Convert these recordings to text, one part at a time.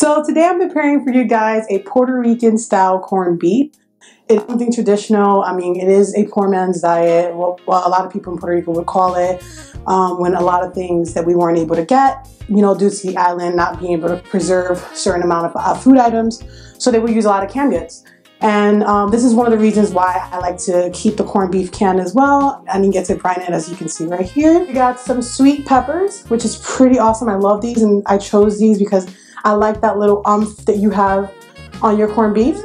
So today I'm preparing for you guys a Puerto Rican style corned beef. It's something traditional. I mean, it is a poor man's diet. Well, a lot of people in Puerto Rico would call it, when a lot of things that we weren't able to get, due to the island not being able to preserve a certain amount of food items. So they would use a lot of canned goods. And this is one of the reasons why I like to keep the corned beef canned as well. I didn't get to brine it, as you can see right here. We got some sweet peppers, which is pretty awesome. I love these, and I chose these because I like that little umph that you have on your corned beef.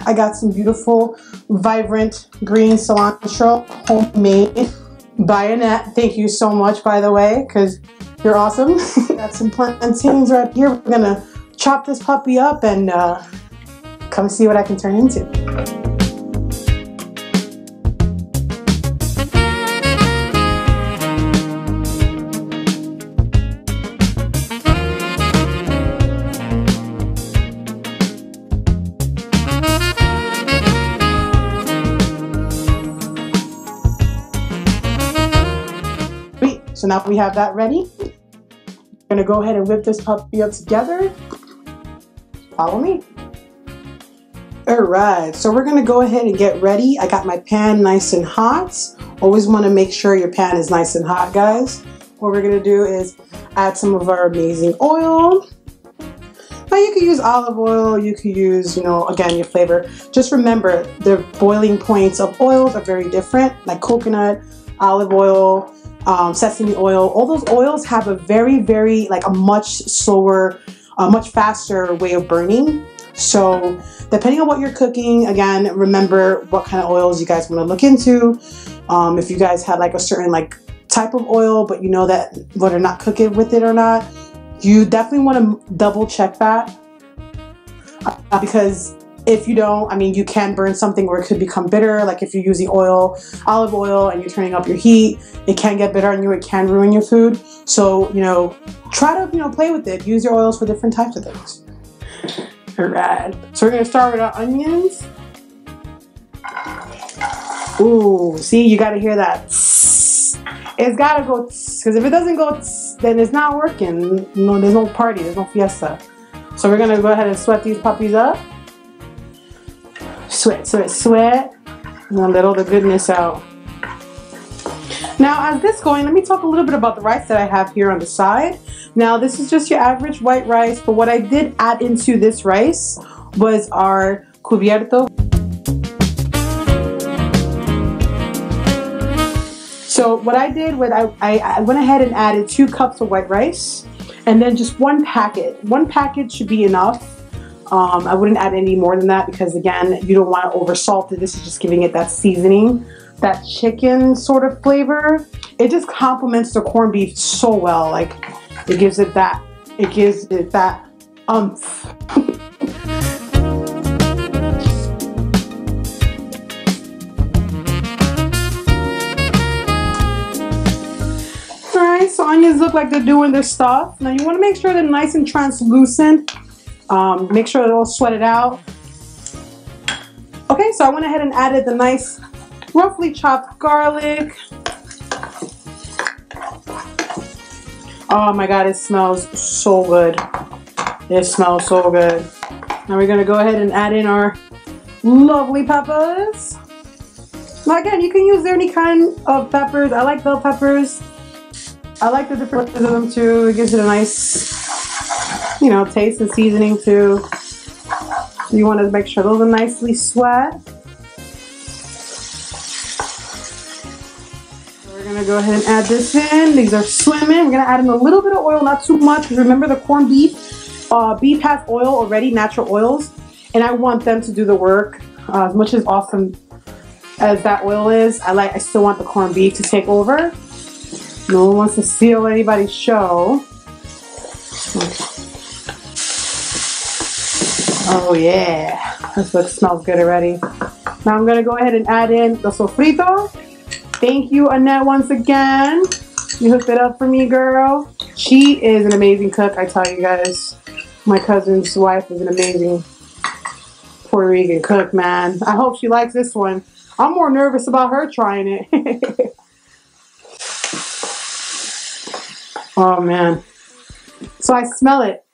I got some beautiful, vibrant green cilantro, homemade by Annette. Thank you so much, by the way, because you're awesome. Got some plantains right here. We're gonna chop this puppy up and come see what I can turn into. So now we have that ready. We're gonna go ahead and whip this puppy up together. Follow me. All right, so we're gonna go ahead and get ready. I got my pan nice and hot. Always wanna make sure your pan is nice and hot, guys. What we're gonna do is add some of our amazing oil. Now you can use olive oil, you could use, again, your flavor. Just remember, the boiling points of oils are very different, like coconut, olive oil, sesame oil. All those oils have a a much slower, much faster way of burning. So depending on what you're cooking, again, remember what kind of oils you guys want to look into. If you guys had like a certain type of oil, but you know that whether or not cook it with it or not, you definitely want to double check that, because if you don't, you can burn something where it could become bitter. Like if you're using olive oil, and you're turning up your heat, it can get bitter on you. It can ruin your food. So, try to, play with it. Use your oils for different types of things. All right. So we're going to start with our onions. Ooh, see, you got to hear that. It's got to go, because if it doesn't go, then it's not working. No, there's no party. There's no fiesta. So we're going to go ahead and sweat these puppies up. Sweat, sweat, sweat, and let all the goodness out. Now, as this going, let me talk a little bit about the rice that I have here on the side. Now, this is just your average white rice, but what I did add into this rice was our cubierto. So what I did was I went ahead and added 2 cups of white rice, and then just 1 packet. 1 packet should be enough. I wouldn't add any more than that because, again, you don't want to over salt it. This is just giving it that seasoning, that chicken sort of flavor. It just complements the corned beef so well. Like, it gives it that umph. Alright, so onions look like they're doing their stuff. Now you want to make sure they're nice and translucent. Make sure they're all sweated out. Okay, so I went ahead and added the nice, roughly chopped garlic. Oh my God, it smells so good. It smells so good. Now we're gonna go ahead and add in our lovely peppers. Now again, you can use any kind of peppers. I like bell peppers. I like the different flavors of them too. It gives it a nice, taste and seasoning too. So you want to make sure those are nicely sweat. So we're gonna go ahead and add this in. These are swimming. We're gonna add in a little bit of oil, not too much, because remember the corned beef, beef has oil already, natural oils, and I want them to do the work. As much as awesome as that oil is, I still want the corned beef to take over. No one wants to steal anybody's show. Okay. Oh yeah, this smells good already. Now I'm gonna go ahead and add in the sofrito. Thank you, Annette, once again. You hooked it up for me, girl. She is an amazing cook, I tell you guys. My cousin's wife is an amazing Puerto Rican cook, man. I hope she likes this one. I'm more nervous about her trying it. Oh man. So I smell it.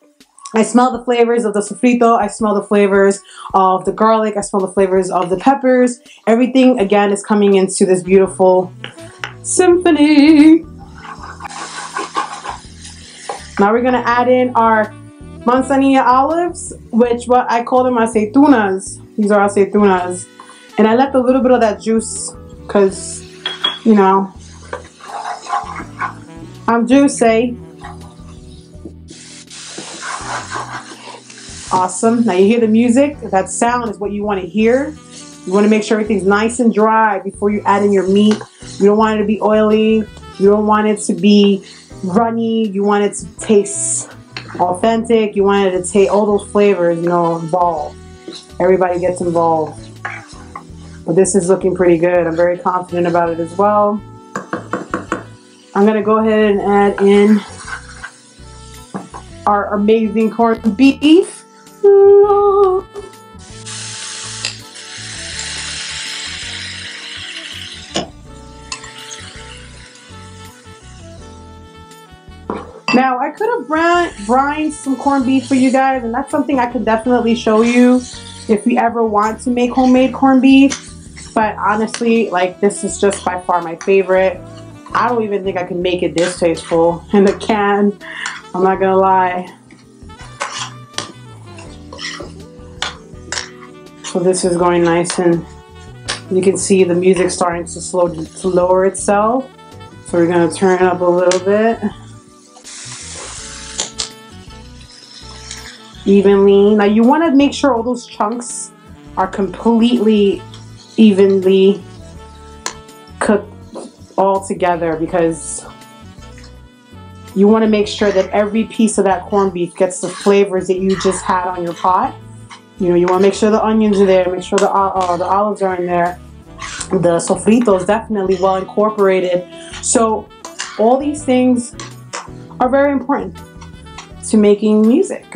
I smell the flavors of the sofrito. I smell the flavors of the garlic. I smell the flavors of the peppers. Everything, again, is coming into this beautiful symphony. Now we're going to add in our manzanilla olives, which what I call them aceitunas. These are aceitunas. And I left a little bit of that juice because, you know, I'm juicy. Awesome. Now you hear the music. That sound is what you want to hear. You want to make sure everything's nice and dry before you add in your meat. You don't want it to be oily. You don't want it to be runny. You want it to taste authentic. You want it to taste all those flavors, you know, involved. Everybody gets involved. But this is looking pretty good. I'm very confident about it as well. I'm going to go ahead and add in our amazing corned beef. Now, I could have brined some corned beef for you guys, and that's something I could definitely show you if you ever want to make homemade corned beef. But honestly, like, this is just by far my favorite. I don't even think I can make it this tasteful in the can. I'm not gonna lie. So this is going nice, and you can see the music starting to lower itself. So we're gonna turn it up a little bit. Evenly. Now you want to make sure all those chunks are completely evenly cooked all together, because you want to make sure that every piece of that corned beef gets the flavors that you just had on your pot. You know, you want to make sure the onions are there, make sure the olives are in there. The sofrito is definitely well incorporated. So all these things are very important to making music.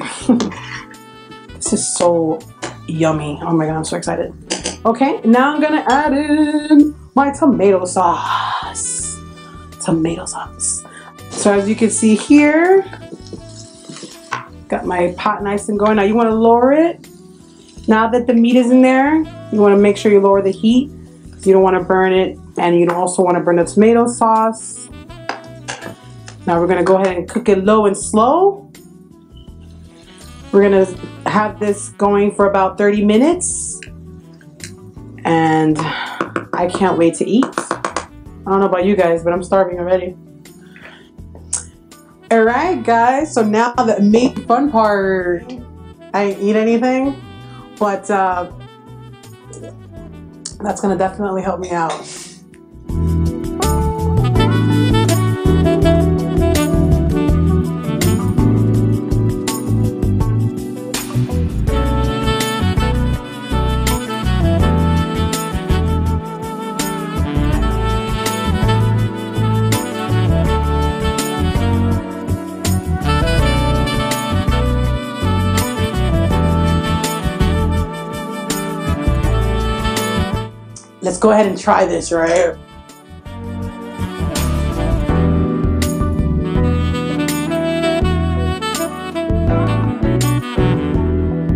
This is so yummy. Oh my god, I'm so excited. Okay, now I'm gonna add in my tomato sauce. Tomato sauce. So as you can see here, got my pot nice and going. Now you want to lower it. Now that the meat is in there, you want to make sure you lower the heat. You don't want to burn it, and you don't also want to burn the tomato sauce. Now we're gonna go ahead and cook it low and slow. We're gonna have this going for about 30 minutes. And I can't wait to eat. I don't know about you guys, but I'm starving already. Alright guys, so now the main fun part. I didn't eat anything, but that's gonna definitely help me out. Let's go ahead and try this, right?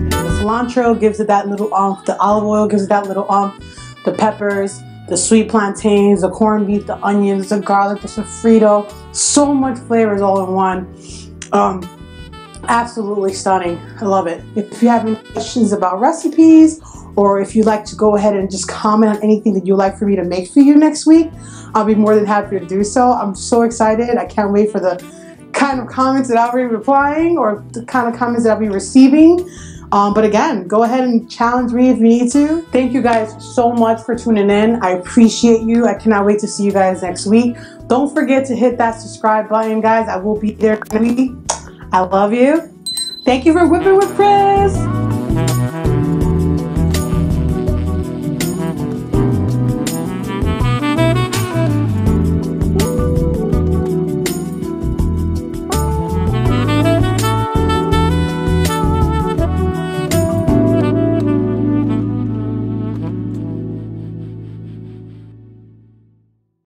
The cilantro gives it that little oomph. The olive oil gives it that little oomph. The peppers, the sweet plantains, the corned beef, the onions, the garlic, the sofrito. So much flavors all in one. Absolutely stunning. I love it. If you have any questions about recipes, or if you'd like to go ahead and just comment on anything that you'd like for me to make for you next week, I'll be more than happy to do so. I'm so excited. I can't wait for the kind of comments that I'll be replying, or the kind of comments that I'll be receiving. But again, go ahead and challenge me if you need to. Thank you guys so much for tuning in. I appreciate you. I cannot wait to see you guys next week. Don't forget to hit that subscribe button, guys. I will be there next week. I love you. Thank you for whipping with Chris.